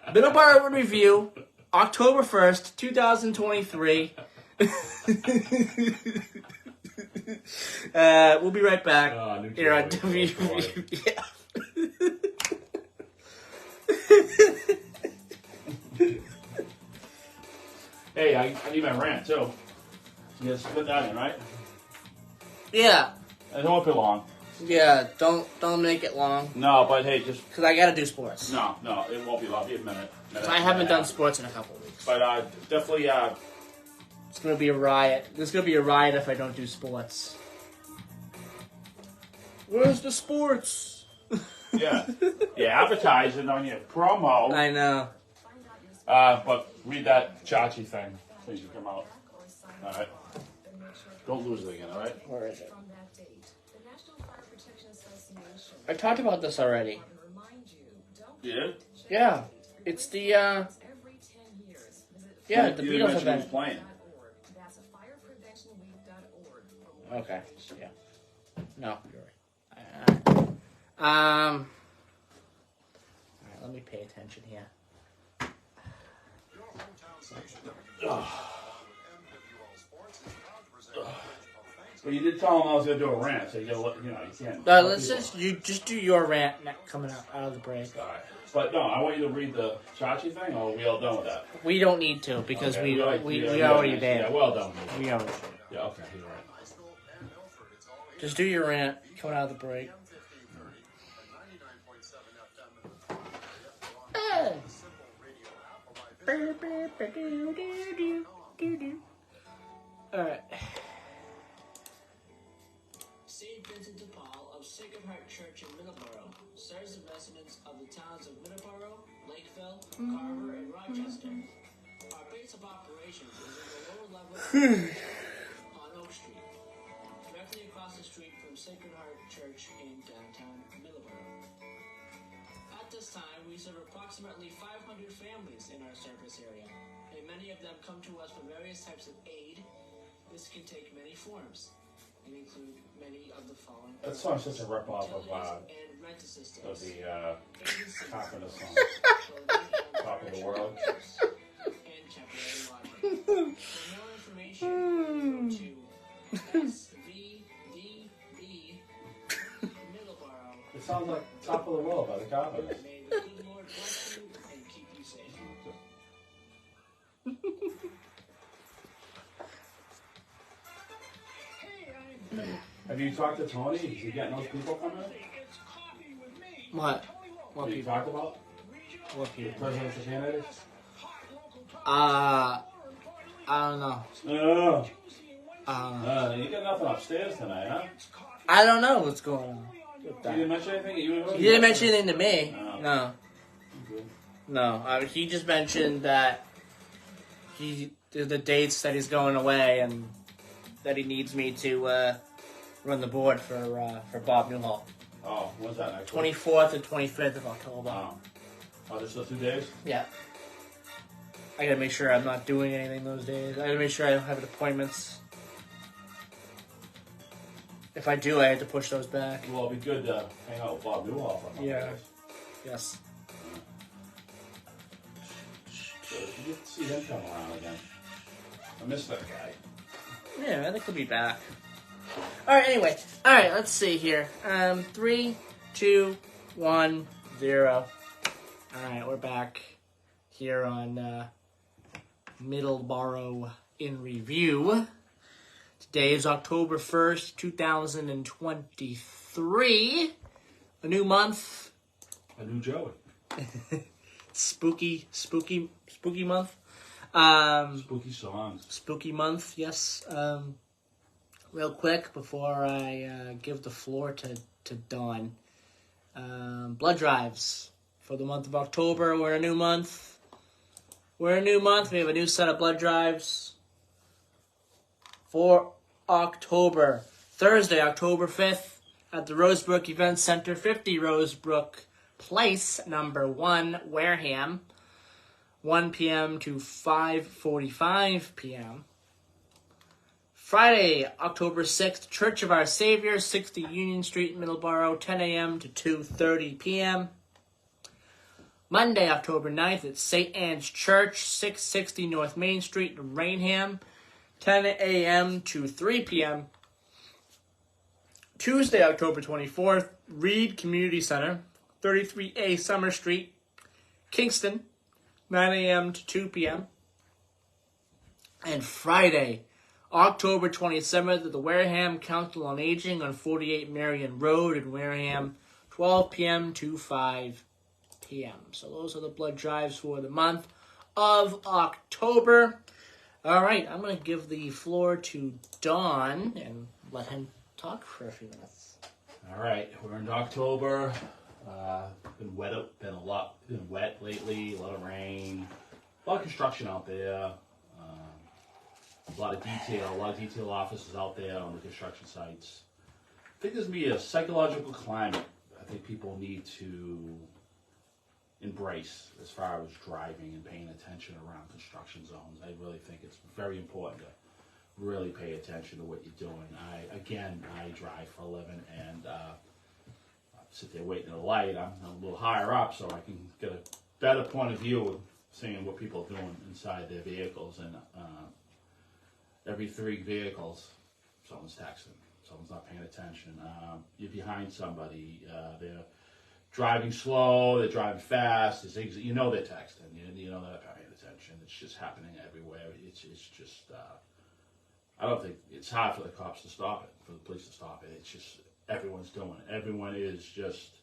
S6: Middleboro in Review, October 1st, 2023. We'll be right back here on WV.
S8: Hey, I need my rant too. You guys put that in, right?
S6: Yeah.
S8: It won't be long.
S6: Yeah, don't make it long.
S8: No, but hey, just
S6: because I gotta do sports.
S8: No, it won't be long. Be a minute.
S6: I haven't done sports in a couple of weeks.
S8: But definitely,
S6: it's gonna be a riot. There's gonna be a riot if I don't do sports. Where's the sports?
S8: Yeah, advertising on your promo.
S6: I know.
S8: But read that Chachi thing so you can come out. All right. Don't lose it again. All right.
S6: Where is it? I talked about this already.
S8: Yeah?
S6: Yeah. It's the, the Beatles event.
S8: Playing.
S6: Okay. Yeah. No, you're right. Alright, let me pay attention here.
S8: Well, you did tell him I was going to do a rant, so you can't.
S6: Let's just do your rant coming out of the break.
S8: All right. But no, I want you to read the Chachi thing, or are we all done with that?
S6: We don't need to, because
S8: okay,
S6: we already did.
S8: Yeah, well done.
S6: We already did.
S8: Yeah, okay, you're right.
S6: Just do your rant coming out of the break. Alright.
S9: St. Vincent de Paul of Sacred Heart Church in Middleboro serves the residents of the towns of Middleboro, Lakeville, Carver, and Rochester. Our base of operations is in the lower level on Oak Street, directly across the street from Sacred Heart Church in downtown Middleboro. At this time, we serve approximately 500 families in our service area, and many of them come to us for various types of aid. This can take many forms and include many of the following.
S8: That song's such a rip-off of the Carpenter song, Top of the World.
S9: And temporary lodging. For more information, go to
S8: sounds like Top of the World by the Carpenters.
S9: May the good Lord bless you and keep you safe. Hey, I'm
S8: Have you talked to Tony? Is he getting those people coming in?
S9: It's Coffee with me.
S6: What?
S8: What you talked about?
S6: What
S8: The
S6: people?
S8: presidential candidates?
S6: I don't know.
S8: You got nothing upstairs tonight, huh?
S6: I don't know what's going on with
S8: You
S6: that.
S8: didn't mention anything?
S6: He didn't mention anything to me.
S8: No.
S6: No.
S8: Okay.
S6: No. He just mentioned that the dates that he's going away and that he needs me to run the board for Bob Newhall.
S8: Oh, when's that next week?
S6: 24th and 25th of October.
S8: Oh, just those 2 days?
S6: Yeah. I gotta make sure I'm not doing anything those days. I gotta make sure I don't have appointments. If I do, I have to push those back.
S8: Well, it'd be good to hang out with Bob Newhall for a couple
S6: Yeah.
S8: days.
S6: Yes.
S8: So you get to see him come around again. I miss that guy.
S6: Yeah, I think he'll be back. Alright, anyway. Alright, let's see here. 3, 2, 1, 0. Alright, we're back here on Middleboro in Review. Today is October 1st, 2023. A new month.
S8: A new Joey.
S6: Spooky month.
S8: Spooky songs.
S6: Spooky month, yes. Real quick before I give the floor to Dawn. Blood drives for the month of October. We're in a new month. We have a new set of blood drives for October. Thursday, October 5th at the Rosebrook Event Center, 50 Rosebrook Place, number 1, Wareham. 1 p.m. to 5:45 p.m. Friday, October 6th, Church of Our Savior, 60 Union Street, Middleboro, 10 a.m. to 2:30 p.m. Monday, October 9th, at St. Anne's Church, 660 North Main Street, Rainham, 10 a.m. to 3 p.m. Tuesday, October 24th, Reed Community Center, 33A Summer Street, Kingston, 9 a.m. to 2 p.m. And Friday, October 27th, at the Wareham Council on Aging on 48 Marion Road in Wareham, 12 p.m. to 5 p.m. So those are the blood drives for the month of October. All right, I'm going to give the floor to Don and let him talk for a few minutes.
S8: All right, we're in October. Been wet lately. A lot of rain. A lot of construction out there. A lot of detail offices out there on the construction sites. I think there's going to be a psychological climate I think people need to embrace as far as driving and paying attention around construction zones. I really think it's very important to really pay attention to what you're doing. I drive for a living, and I sit there waiting at a light. I'm a little higher up, so I can get a better point of view of seeing what people are doing inside their vehicles. And every 3 vehicles, someone's texting, someone's not paying attention. You're behind somebody. They're driving slow, they're driving fast. You know they're texting. You know they're not paying attention. It's just happening everywhere. It's just. I don't think it's hard for the cops to stop it, for the police to stop it. It's just everyone's doing it. Everyone is just.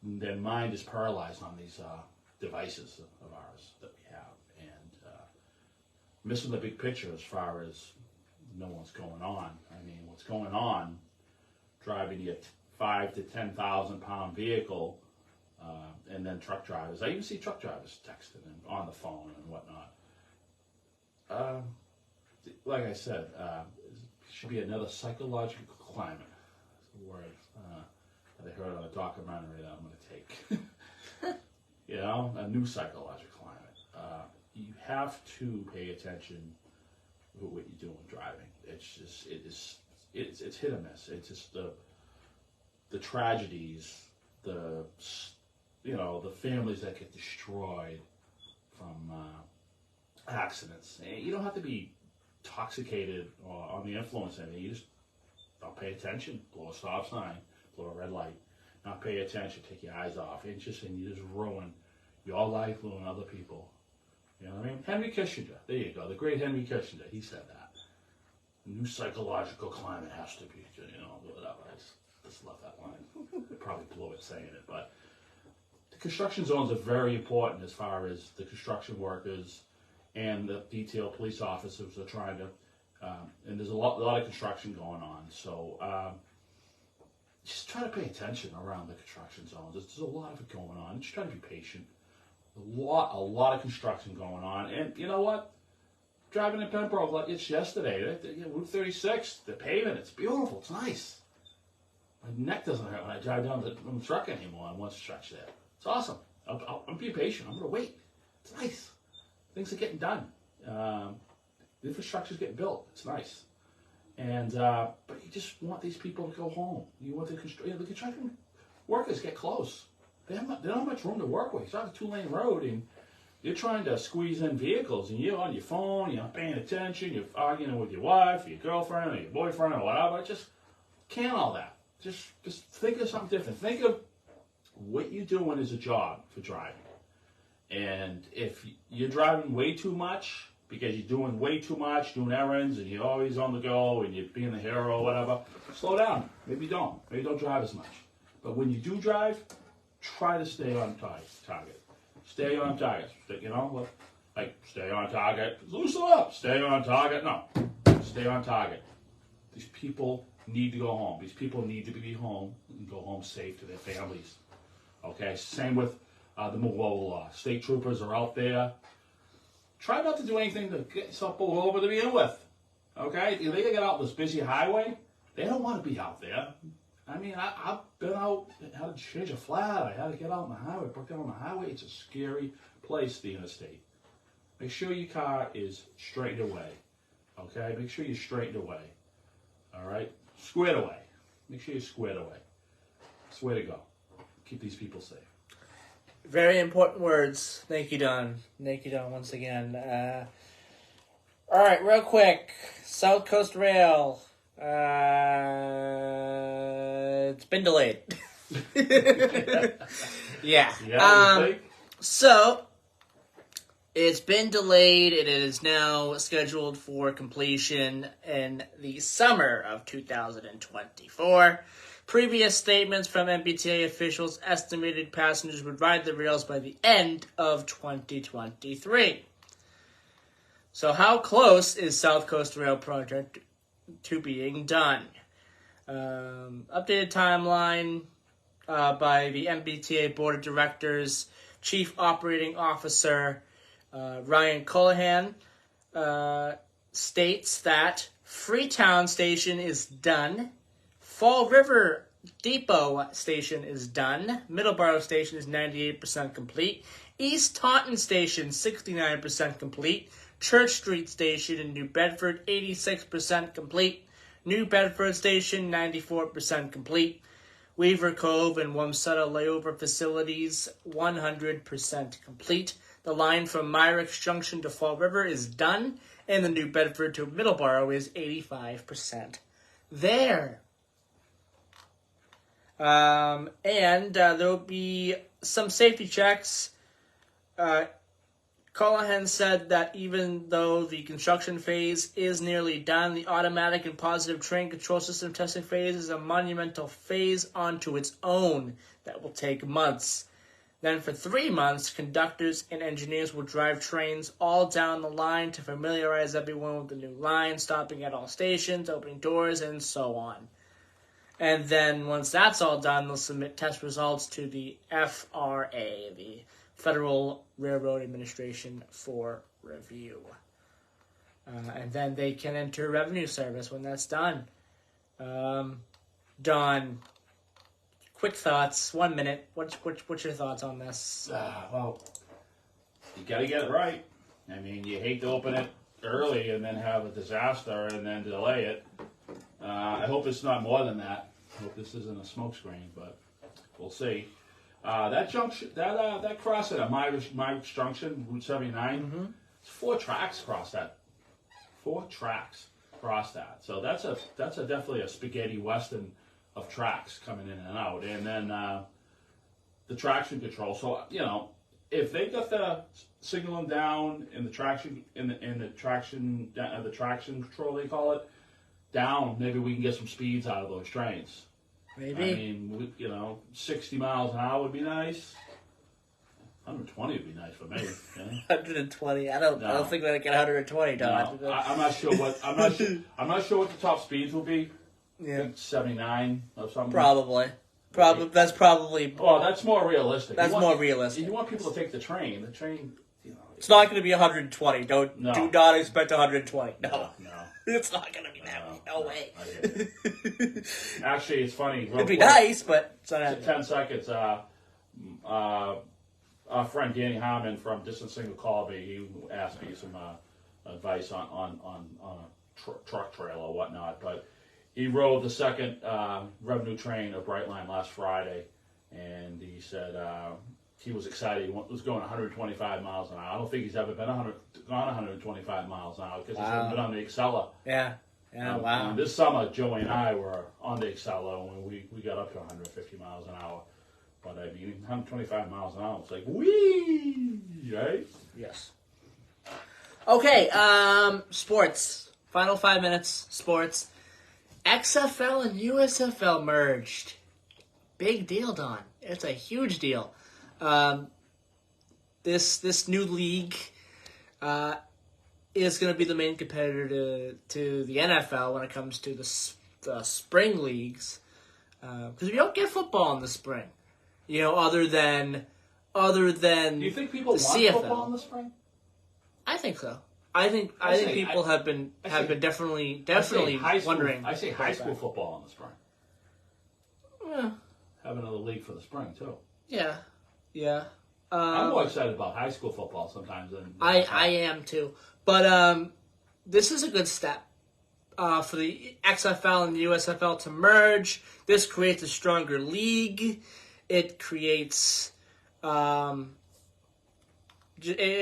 S8: Their mind is paralyzed on these devices of ours that we have, and missing the big picture as far as knowing what's going on. I mean, what's going on? Driving your 5,000 to 10,000 pound vehicle, and then truck drivers. I even see truck drivers texting and on the phone and whatnot. Like I said, it should be another psychological climate. That's the word that I heard on a documentary that I'm going to take. A new psychological climate. You have to pay attention to what you're doing driving. It's hit or miss. It's just the tragedies, the families that get destroyed from accidents. And you don't have to be intoxicated or on the influence of anything. You just Don't pay attention. Blow a stop sign. Blow a red light. Not pay attention. Take your eyes off. And you just ruin your life, ruin other people. You know what I mean? Henry Kissinger. There you go. The great Henry Kissinger. He said that. New psychological climate has to be, whatever. I just love that line. I probably blew it saying it, but the construction zones are very important as far as the construction workers and the detail police officers are trying to, and there's a lot of construction going on. So just try to pay attention around the construction zones. There's a lot of it going on. Just try to be patient. A lot of construction going on, and you know what? Driving in Pembroke like it's yesterday. Route 36, the pavement, it's beautiful. It's nice. My neck doesn't hurt when I drive down the truck anymore on one stretch there. It's awesome. I'm being patient. I'm going to wait. It's nice. Things are getting done. The infrastructure's getting built. It's nice. And but you just want these people to go home. You want the construction workers get close. They don't have much room to work with. It's not a 2-lane road, and you're trying to squeeze in vehicles, and you're on your phone, you're not paying attention, you're arguing with your wife, or your girlfriend, or your boyfriend, or whatever. Just can all that. Just think of something different. Think of what you're doing as a job for driving. And if you're driving way too much, because you're doing way too much, doing errands, and you're always on the go, and you're being the hero or whatever, slow down. Maybe don't. Maybe don't drive as much. But when you do drive, try to stay on target. Stay on target. Stay on target. Loosen up. Stay on target. No. Stay on target. These people need to go home. These people need to be home and go home safe to their families. Okay? Same with the Middleboro law. State troopers are out there. Try not to do anything to get yourself pulled over to begin with. Okay? If they get out this busy highway, they don't want to be out there. I mean, I've been out, had to change a flat, I had to get out on the highway, broke down on the highway. It's a scary place, the interstate. Make sure your car is straightened away, okay? Make sure you're straightened away, all right? Squared away. Make sure you're squared away. That's the way to go. Keep these people safe.
S6: Very important words. Thank you, Don. Thank you, Don, once again. All right, real quick. South Coast Rail. It's been delayed. Yeah. So it's been delayed. It is now scheduled for completion in the summer of 2024. Previous statements from MBTA officials estimated passengers would ride the rails by the end of 2023. So how close is South Coast Rail project to being done? Updated timeline by the MBTA Board of Directors Chief Operating Officer Ryan Colohan states that Freetown Station is done, Fall River Depot Station is done, Middleboro Station is 98% complete, East Taunton Station 69% complete, Church Street Station in New Bedford 86% complete, New Bedford Station 94% complete, Weaver Cove and Wamsutta layover facilities 100% complete. The line from Myrick's Junction to Fall River is done, and the New Bedford to Middleboro is 85% there. And there will be some safety checks. Colohan said that even though the construction phase is nearly done, the automatic and positive train control system testing phase is a monumental phase onto its own that will take months. Then for 3 months, conductors and engineers will drive trains all down the line to familiarize everyone with the new line, stopping at all stations, opening doors, and so on. And then once that's all done, they'll submit test results to the FRA, the Federal Railroad Administration, for review. And then they can enter revenue service when that's done. Don, quick thoughts, 1 minute. What's your thoughts on this?
S8: Well, you got to get it right. I mean, you hate to open it early and then have a disaster and then delay it. I hope it's not more than that. I hope this isn't a smokescreen, but we'll see. That junction, that crossing at Myrick's Junction, Route 79, it's 4 tracks across that. 4 tracks. across that. So that's a definitely a spaghetti western of tracks coming in and out, and then the traction control. So if they got the signaling down in the traction the traction control they call it down, maybe we can get some speeds out of those trains.
S6: Maybe.
S8: I mean, 60 miles an hour would be nice. 120 would be nice for me. Yeah?
S6: 120. I don't think we're gonna get 120, Don.
S8: No, I'm not sure what I'm not sure what the top speeds will be.
S6: Yeah.
S8: I think 79 or something.
S6: Probably. That's probably.
S8: Well, that's more realistic.
S6: That's more realistic.
S8: You want people to take the train. The train,
S6: It's not going to be 120. Do not expect 120. No. It's not going to be that way. No way.
S8: Actually, it's funny.
S6: It'd be nice, but it's not happening.
S8: 10 seconds. Our friend Danny Harmon from Distant Single called me. He asked me some advice on a truck trailer or whatnot. But he rode the second revenue train of Brightline last Friday, and he said he was excited. He was going 125 miles an hour. I don't think he's ever been gone 125 miles an hour because he's never been on the Acela.
S6: Yeah. Yeah, wow.
S8: And this summer, Joey and I were on the Acela when we got up to 150 miles an hour. But I mean, 125 miles an hour, it's like, whee! Right?
S6: Yes. Okay, sports. Final 5 minutes, sports. XFL and USFL merged. Big deal, Don. It's a huge deal. This new league is going to be the main competitor to the NFL when it comes to the spring leagues. Because we don't get football in the spring. Other than
S8: Do you think people want
S6: CFL.
S8: football in the spring?
S6: I think so. I think people have been definitely wondering.
S8: I say high school football in the spring.
S6: Yeah.
S8: Have another league for the spring too.
S6: Yeah. Yeah.
S8: I'm more excited about high school football sometimes than
S6: I am too. But this is a good step for the XFL and the USFL to merge. This creates a stronger league. It creates, it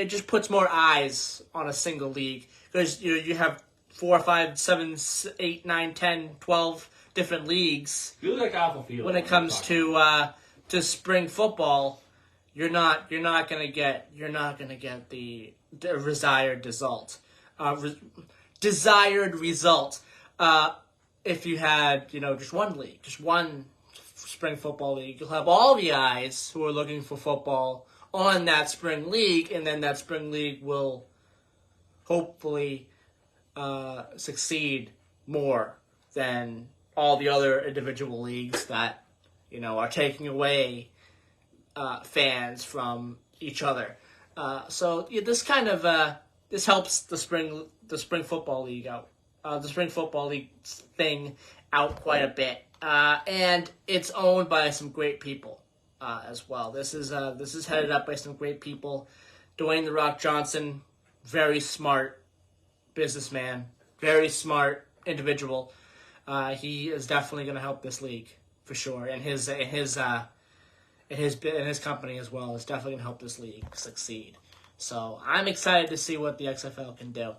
S6: just puts more eyes on a single league because you have 4, 5, 7, 8, 9, 10, 12 different leagues.
S8: You look like Alpha Field
S6: when it comes to spring football. You're not gonna get the desired result. Desired result. If you had just one league, just one spring football league, you'll have all the eyes who are looking for football on that spring league, and then that spring league will hopefully succeed more than all the other individual leagues that are taking away fans from each other. So this kind of this helps the spring football league out, the spring football league thing out quite a bit. And it's owned by some great people as well. This is headed up by some great people. Dwayne "The Rock" Johnson, very smart businessman, very smart individual. He is definitely going to help this league for sure, and his company as well is definitely going to help this league succeed. So I'm excited to see what the XFL can do,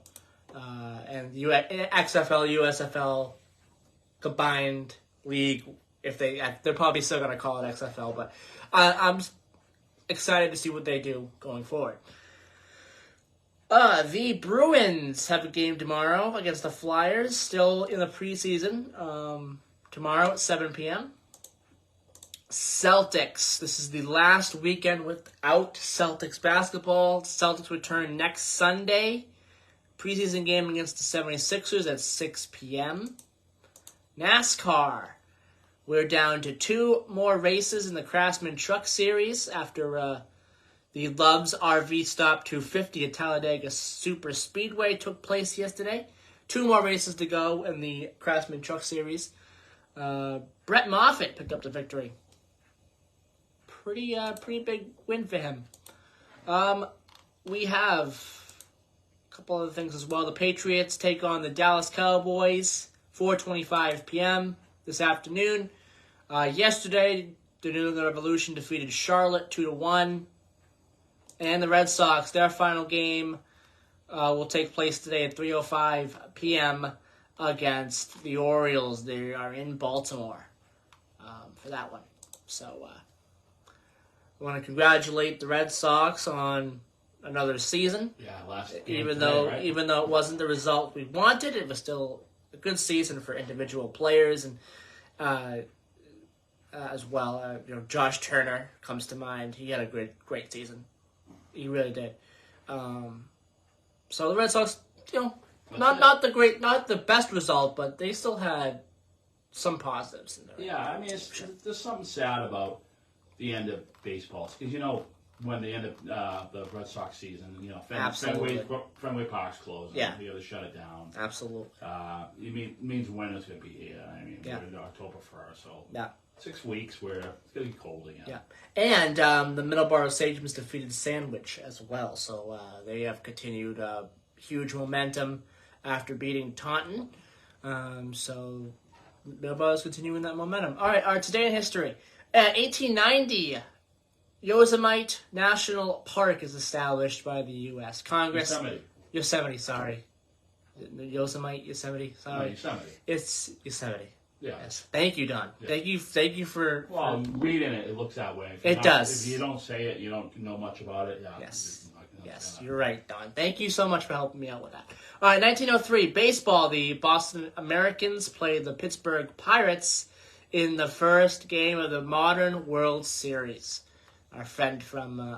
S6: and XFL USFL combined league. If they're probably still going to call it XFL, but I'm excited to see what they do going forward. The Bruins have a game tomorrow against the Flyers, still in the preseason. Tomorrow at 7 p.m. Celtics. This is the last weekend without Celtics basketball. Celtics return next Sunday. Preseason game against the 76ers at 6 p.m. NASCAR. We're down to 2 more races in the Craftsman Truck Series after the Love's RV Stop 250 at Talladega Super Speedway took place yesterday. 2 more races to go in the Craftsman Truck Series. Brett Moffitt picked up the victory. Pretty big win for him. We have a couple other things as well. The Patriots take on the Dallas Cowboys, 4:25 p.m. this afternoon. Yesterday, the New England Revolution defeated Charlotte 2-1. And the Red Sox, their final game will take place today at 3:05 p.m. against the Orioles. They are in Baltimore for that one. So I want to congratulate the Red Sox on another season.
S8: Yeah, last game
S6: Even
S8: today,
S6: though
S8: right?
S6: even though it wasn't the result we wanted, it was still a good season for individual players and as well. Josh Turner comes to mind. He had a great season. He really did. So the Red Sox, not the best result, but they still had some positives in there.
S8: Yeah, I mean, there's something sad about the end of baseball because when the end of the Red Sox season, Fenway Park's closed.
S6: Yeah,
S8: they shut it down.
S6: Absolutely.
S8: It means winter's gonna be here. I mean,
S6: yeah.
S8: we're into October 1st, so
S6: yeah.
S8: 6 weeks where it's gonna be cold again.
S6: Yeah, and the Middleboro Sagemans defeated Sandwich as well, so they have continued huge momentum after beating Taunton. So Middleboro's continuing that momentum. All right, today in history. 1890, Yosemite National Park is established by the U.S. Congress. Yosemite, sorry. Yosemite, sorry.
S8: No, Yosemite.
S6: It's Yosemite.
S8: Yeah.
S6: Yes. Thank you, Don.
S8: Yeah.
S6: Thank you for.
S8: Well, reading it looks that way.
S6: It does.
S8: If you don't say it, you don't know much about it. Yeah.
S6: Yes, you're right, Don. Thank you so much for helping me out with that. All right, 1903, baseball. The Boston Americans played the Pittsburgh Pirates in the first game of the modern World Series. Our friend from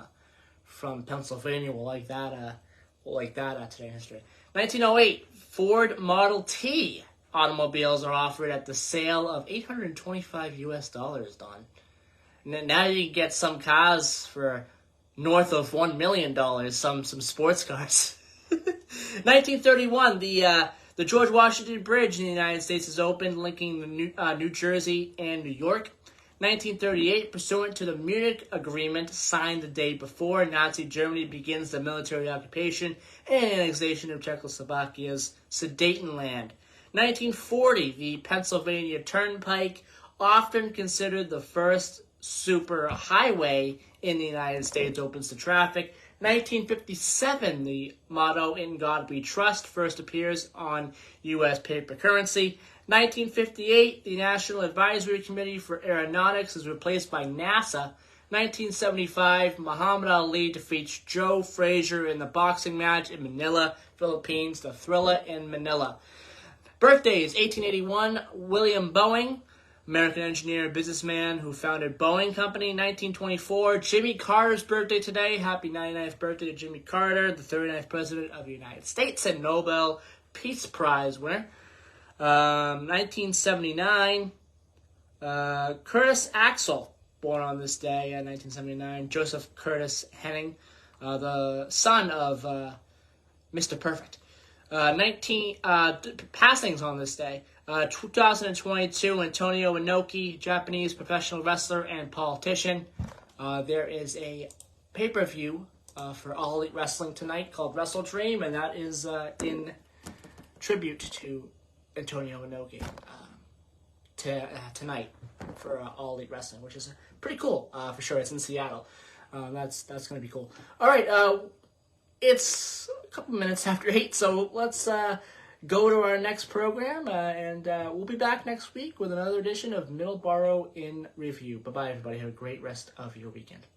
S6: Pennsylvania will like that. Today in history. 1908, Ford Model T automobiles are offered at the sale of $825 US, Don. And now you can get some cars for north of $1 million, some sports cars. 1931, the George Washington Bridge in the United States is opened, linking New Jersey and New York. 1938, pursuant to the Munich Agreement signed the day before, Nazi Germany begins the military occupation and annexation of Czechoslovakia's Sudetenland. 1940, the Pennsylvania Turnpike, often considered the first super highway in the United States, opens to traffic. 1957, the motto "In God We Trust" first appears on U.S. paper currency. 1958, the National Advisory Committee for Aeronautics is replaced by NASA. 1975, Muhammad Ali defeats Joe Frazier in the boxing match in Manila, Philippines, the Thrilla in Manila. Birthdays, 1881, William Boeing, American engineer and businessman who founded Boeing Company. 1924, Jimmy Carter's birthday today. Happy 99th birthday to Jimmy Carter, the 39th president of the United States and Nobel Peace Prize winner. 1979, Curtis Axel, born on this day in 1979. Joseph Curtis Henning, the son of Mr. Perfect. 19 passings on this day. 2022, Antonio Inoki, Japanese professional wrestler and politician. There is a pay-per-view for All Elite Wrestling tonight called Wrestle Dream, and that is in tribute to Antonio Inoki tonight for All Elite Wrestling, which is pretty cool for sure. It's in Seattle. That's going to be cool. All right, it's a couple minutes after 8, so let's go to our next program, and we'll be back next week with another edition of Middleboro in Review. Bye-bye, everybody. Have a great rest of your weekend.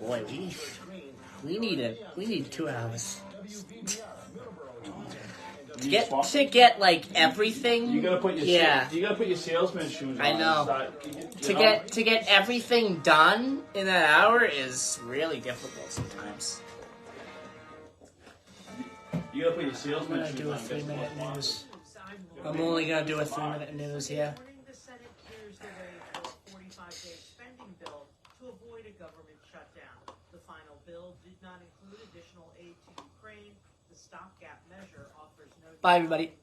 S6: Boy, we need 2 hours. To get like everything.
S8: You gotta put your salesman shoes on.
S6: I know. To get everything done in that hour is really difficult sometimes.
S8: You gotta put your salesman shoes on.
S6: I'm gonna do a 3-minute news. I'm only gonna do a 3-minute news here.
S3: The Senate clears the way for a 45-day spending bill to avoid a government shutdown. The final bill did not include additional aid to Ukraine. The stopgap measure offers no.
S6: Bye, everybody.